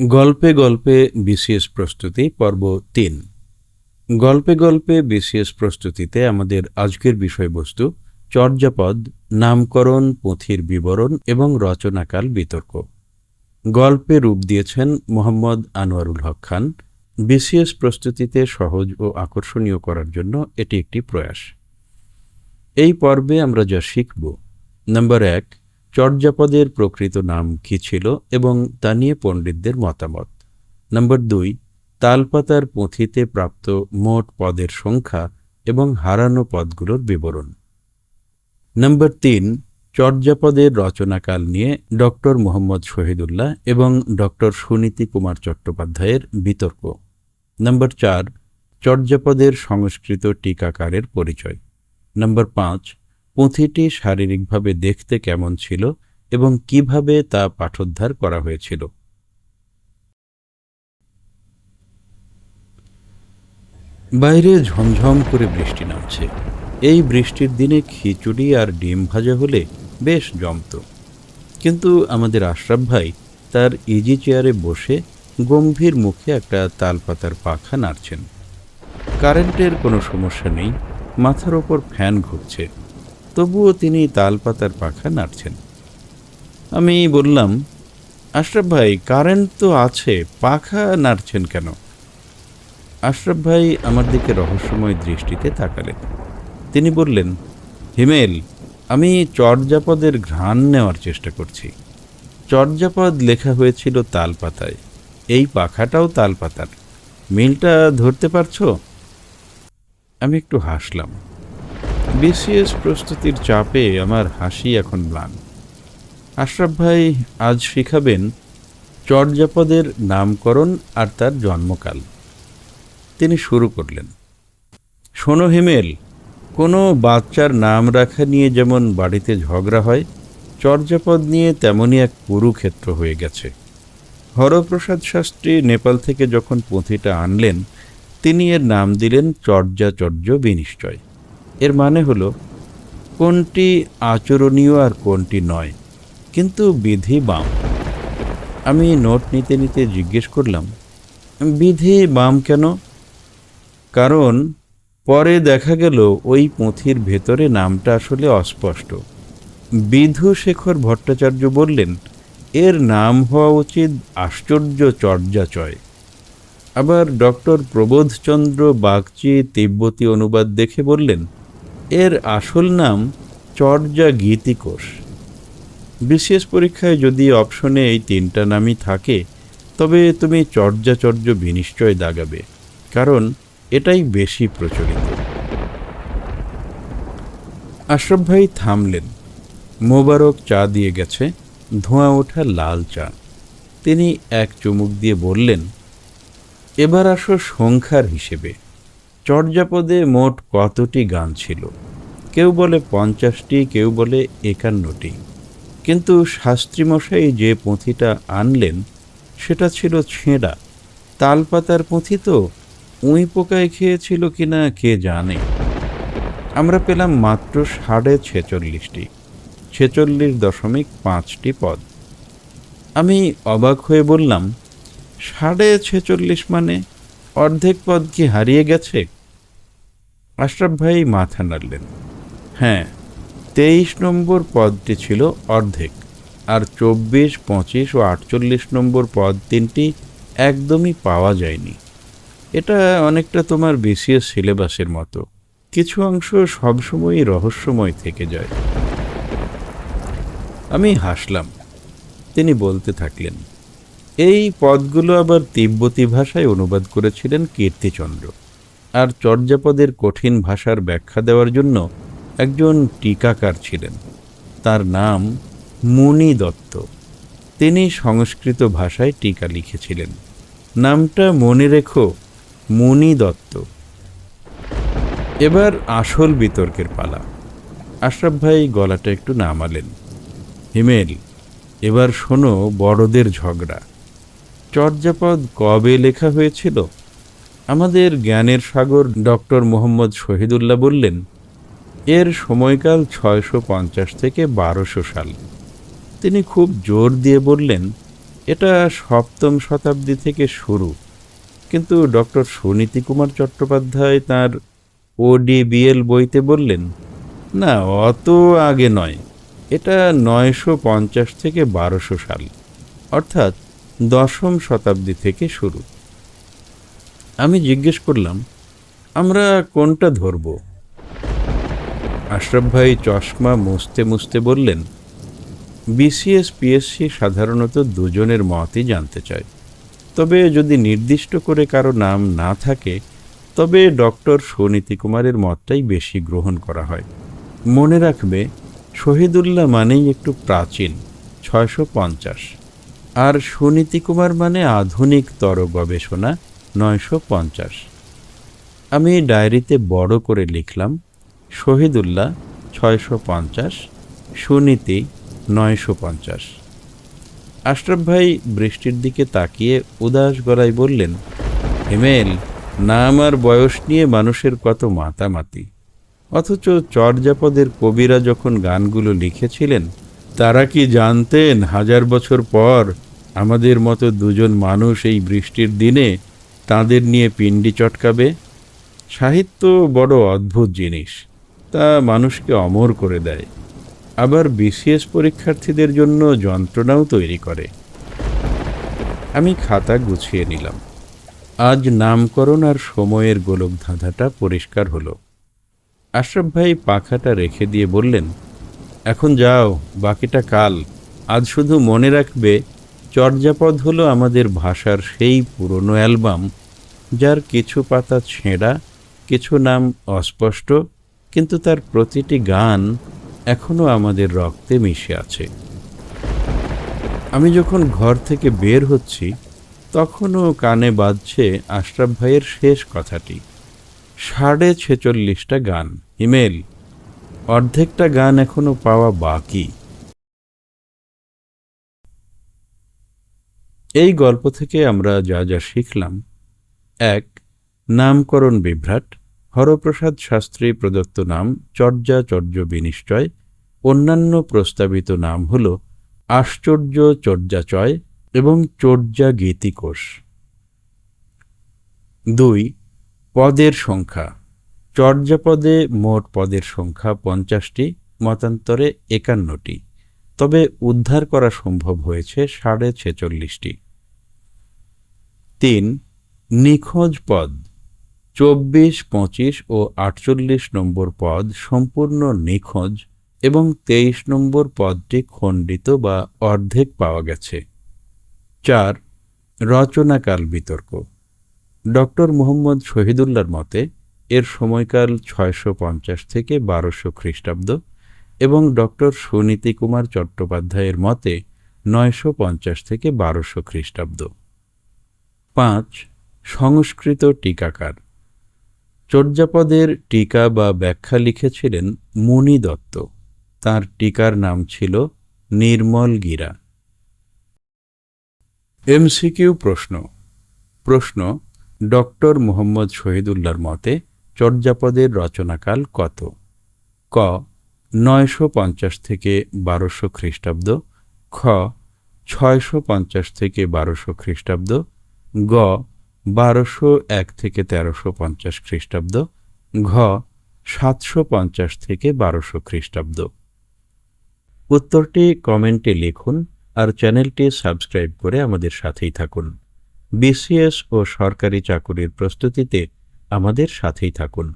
গল্পে গল্পে বিসিএস প্রস্তুতি পর্ব ৩। গল্পে গল্পে বিসিএস প্রস্তুতিতে আমাদের আজকের বিষয়বস্তু চর্যাপদ, নামকরণ, পুঁথির বিবরণ এবং রচনাকাল বিতর্ক। গল্পে রূপ দিয়েছেন মোহাম্মদ আনোয়ারুল হক খান। বিসিএস প্রস্তুতিতে সহজ ও আকর্ষণীয় করার জন্য এটি একটি প্রয়াস। এই পর্বে আমরা যা শিখব: নম্বর ১, চর্যাপদের প্রকৃত নাম কী ছিল এবং তা নিয়ে পণ্ডিতদের মতামত। নম্বর ২, তালপাতার পুঁথিতে প্রাপ্ত মোট পদের সংখ্যা এবং হারানো পদগুলোর বিবরণ। নম্বর ৩, চর্যাপদের রচনাকাল নিয়ে ডক্টর মোহাম্মদ শহীদুল্লাহ এবং ডক্টর সুনীতি কুমার চট্টোপাধ্যায়ের বিতর্ক। নম্বর ৪, চর্যাপদের সংস্কৃত টিকাকারের পরিচয়। নম্বর ৫, পুঁথিটি শারীরিকভাবে দেখতে কেমন ছিল এবং কিভাবে তা পাঠোদ্ধার করা হয়েছিল। বাইরে ঝমঝম করে বৃষ্টি নামছে। এই বৃষ্টির দিনে খিচুড়ি আর ডিম ভাজা হলে বেশ জমত। কিন্তু আমাদের আশরাফ ভাই তার ইজি চেয়ারে বসে গম্ভীর মুখে একটা তালপাতার পাখা নাড়ছেন। কারেন্টের কোনো সমস্যা নেই, মাথার ওপর ফ্যান ঘুরছে, তবুও তিনি তালপাতার পাখা নাড়ছেন। আমি বললাম, আশরাফ ভাই, কারেন্ট তো আছে, পাখা নাড়ছেন কেন? আশরাফ ভাই আমার দিকে রহস্যময় দৃষ্টিতে তাকালেন। তিনি বললেন, হিমেল, আমি চর্যাপদের ঘ্রাণ নেওয়ার চেষ্টা করছি। চর্যাপদ লেখা হয়েছিল তালপাতায়, এই পাখাটাও তালপাতার। মিলটা ধরতে পারছো? আমি একটু হাসলাম। বিসিএস প্রস্তুতির চাপে আমার হাসি এখন ম্লান। আশরাফ ভাই আজ শিখাবেন চর্যাপদের নামকরণ আর তার জন্মকাল। তিনি শুরু করলেন, শোনো হিমেল, কোনো বাচ্চার নাম রাখা নিয়ে যেমন বাড়িতে ঝগড়া হয়, চর্যাপদ নিয়ে তেমনই এক কুরুক্ষেত্র হয়ে গেছে। হরপ্রসাদ শাস্ত্রী নেপাল থেকে যখন পুঁথিটা আনলেন, তিনি এর নাম দিলেন চর্যাচর্য বিনিশ্চয়। এর মানে হলো কোনটি আচরণীয় আর কোনটি নয়, কিন্তু বিধি বাম। আমি নোট নিতে নিতে জিজ্ঞেস করলাম, বিধি বাম কেন? কারণ পরে দেখা গেল ওই পুঁথির ভেতরে নামটা আসলে অস্পষ্ট। বিধুশেখর ভট্টাচার্য বললেন, এর নাম হওয়া উচিত আশ্চর্য চর্যাচয়। আবার ডক্টর প্রবোধচন্দ্র বাগচি তিব্বতী অনুবাদ দেখে বললেন, এর আসল নাম চর্যা গীতিকোষ। বিশেষ পরীক্ষায় যদি অপশনে এই তিনটা নামই থাকে, তবে তুমি চর্যাচর্য বিনিশ্চয় দাগাবে, কারণ এটাই বেশি প্রচলিত। আশরাফ ভাই থামলেন। মোবারক চা দিয়ে গেছে, ধোঁয়া ওঠা লাল চা। তিনি এক চুমুক দিয়ে বললেন, এবার আসো সংখ্যার হিসেবে। চর্যাপদে মোট কতটি গান ছিল? কেউ বলে 50টি, কেউ বলে 51টি। কিন্তু শাস্ত্রীমশাই যে পুঁথিটা আনলেন সেটা ছিল ছেঁড়া। তালপাতার পুঁথি তো, উঁই পোকায় খেয়েছিল কিনা কে জানে। আমরা পেলাম মাত্র 46.5টি, 46.5টি পদ। আমি অবাক হয়ে বললাম, 46.5 মানে অর্ধেক পদ কি হারিয়ে গেছে? আশরাফ ভাই মাথা নাড়লেন। হ্যাঁ, 23 নম্বর পদটি ছিল অর্ধেক, আর 24, 25 ও 48 নম্বর পদ তিনটি একদমই পাওয়া যায়নি। এটা অনেকটা তোমার বিসিএস সিলেবাসের মতো, কিছু অংশ সবসময়ই রহস্যময় থেকে যায়। আমি হাসলাম। তিনি বলতে থাকলেন, এই পদগুলো আবার তিব্বতী ভাষায় অনুবাদ করেছিলেন কীর্তিচন্দ্র, আর চর্যাপদের কঠিন ভাষার ব্যাখ্যা দেওয়ার জন্য একজন টিকাকার ছিলেন, তার নাম মুনি দত্ত। তিনি সংস্কৃত ভাষায় টিকা লিখেছিলেন। নামটা মনে রেখো, মুনি দত্ত। এবার আসল বিতর্কের পালা। আশরাফ ভাই গলাটা একটু নামালেন। হিমেল, এবার শোনো বড়দের ঝগড়া। চর্যাপদ কবে লেখা হয়েছিল? আমাদের জ্ঞানের সাগর ডক্টর মোহাম্মদ শহীদুল্লাহ বললেন, এর সময়কাল 650 থেকে 1200 সাল। তিনি খুব জোর দিয়ে বললেন, এটা সপ্তম শতাব্দী থেকে শুরু, কিন্তু ডক্টর সুনীতি কুমার চট্টোপাধ্যায় তাঁর ওডিবিএল বইতে বললেন, না, অত আগে নয়, এটা 950 থেকে 1200 সাল, অর্থাৎ দশম শতাব্দী থেকে শুরু। আমি জিজ্ঞেস করলাম, আমরা কোনটা ধরব? আশরাফ ভাই চশমা মুছতে মুছতে বললেন, বিসিএস পিএসসি সাধারণত দুজনের মতই জানতে চায়, তবে যদি নির্দিষ্ট করে কারো নাম না থাকে তবে ডক্টর সুনীতি কুমারের মতটাই বেশি গ্রহণ করা হয়। মনে রাখবে, শহীদুল্লাহ মানেই একটু প্রাচীন, 650, আর সুনীতি কুমার মানে আধুনিকতর গবেষণা, 950। আমি ডায়েরিতে বড় করে লিখলাম, শহীদুল্লাহ 650, সুনীতি 950। আশরাফ ভাই বৃষ্টির দিকে তাকিয়ে উদাস গলায় বললেন, হিমেল, নাম আর বয়স নিয়ে মানুষের কত মাতামাতি, অথচ চর্যাপদের কবিরা যখন গানগুলো লিখেছিলেন তারা কি জানতেন 1000 বছর পর আমাদের মতো দুজন মানুষ এই বৃষ্টির দিনে তাদের নিয়ে পিণ্ডি চটকাবে? সাহিত্য বড় অদ্ভুত জিনিস, তা মানুষকে অমর করে দেয়, আবার বিসিএস পরীক্ষার্থীদের জন্য যন্ত্রণাও তৈরি করে। আমি খাতা গুছিয়ে নিলাম। আজ নামকরণ আর সময়ের গোলকধাঁধাটা পরিষ্কার হলো। আশরাফ ভাই পাখাটা রেখে দিয়ে বললেন, এখন যাও, বাকিটা কাল। আজ শুধু মনে রাখবে, চর্যাপদ হলো আমাদের ভাষার সেই পুরনো অ্যালবাম, যার কিছু পাতা ছেঁড়া, কিছু নাম অস্পষ্ট, কিন্তু তার প্রতিটি গান এখনও আমাদের রক্তে মিশে আছে। আমি যখন ঘর থেকে বের হচ্ছি তখনও কানে বাজছে আশরাফ ভাইয়ের শেষ কথাটি, 46.5টা গান। হিমেল, অর্ধেকটা গান এখনো পাওয়া বাকি। এই গল্প থেকে আমরা যা যা শিখলাম: 1. নামকরণ বিভ্রাট। হরপ্রসাদ শাস্ত্রী প্রদত্ত নাম চর্যাচর্য বিনিশ্চয়, অন্যান্য প্রস্তাবিত নাম হল আশ্চর্য চর্যাচয় এবং চর্যা গীতিকোষ। 2. পদের সংখ্যা। চর্যাপদে মোট পদের সংখ্যা 50টি, মতান্তরে 51টি, তবে উদ্ধার করা সম্ভব হয়েছে 46.5টি। 3. নিখোঁজ পদ। 24, 25 ও 48 নম্বর পদ সম্পূর্ণ নিখোঁজ এবং 23 নম্বর পদটি খণ্ডিত বা অর্ধেক পাওয়া গেছে। 4. রচনাকাল বিতর্ক। ডক্টর মুহম্মদ শহীদুল্লাহর মতে এর সময়কাল 650 থেকে 1200 খ্রিস্টাব্দ এবং ডক্টর সুনীতি কুমার চট্টোপাধ্যায়ের মতে 950 থেকে 1200 খ্রিস্টাব্দ। 5. সংস্কৃত টিকাকার। চর্যাপদের টিকা বা ব্যাখ্যা লিখেছিলেন মুনি দত্ত। তাঁর টিকার নাম ছিল নির্মল গীরা। এমসিকিউ প্রশ্ন। প্রশ্ন: ডক্টর মুহম্মদ শহীদুল্লাহর মতে চর্যাপদের রচনাকাল কত? ক. 950 থেকে 1200 খ্রিস্টাব্দ, খ. 650 থেকে 1200 খ্রিস্টাব্দ, গ. 1201 থেকে 1350 খ্রিস্টাব্দ, ঘ. 750 থেকে 1200 খ্রিস্টাব্দ। উত্তরটি কমেন্টে লিখুন আর চ্যানেলটি সাবস্ক্রাইব করে আমাদের সাথেই থাকুন। বিসিএস ও সরকারি চাকুরির প্রস্তুতিতে আমাদের সাথেই থাকুন।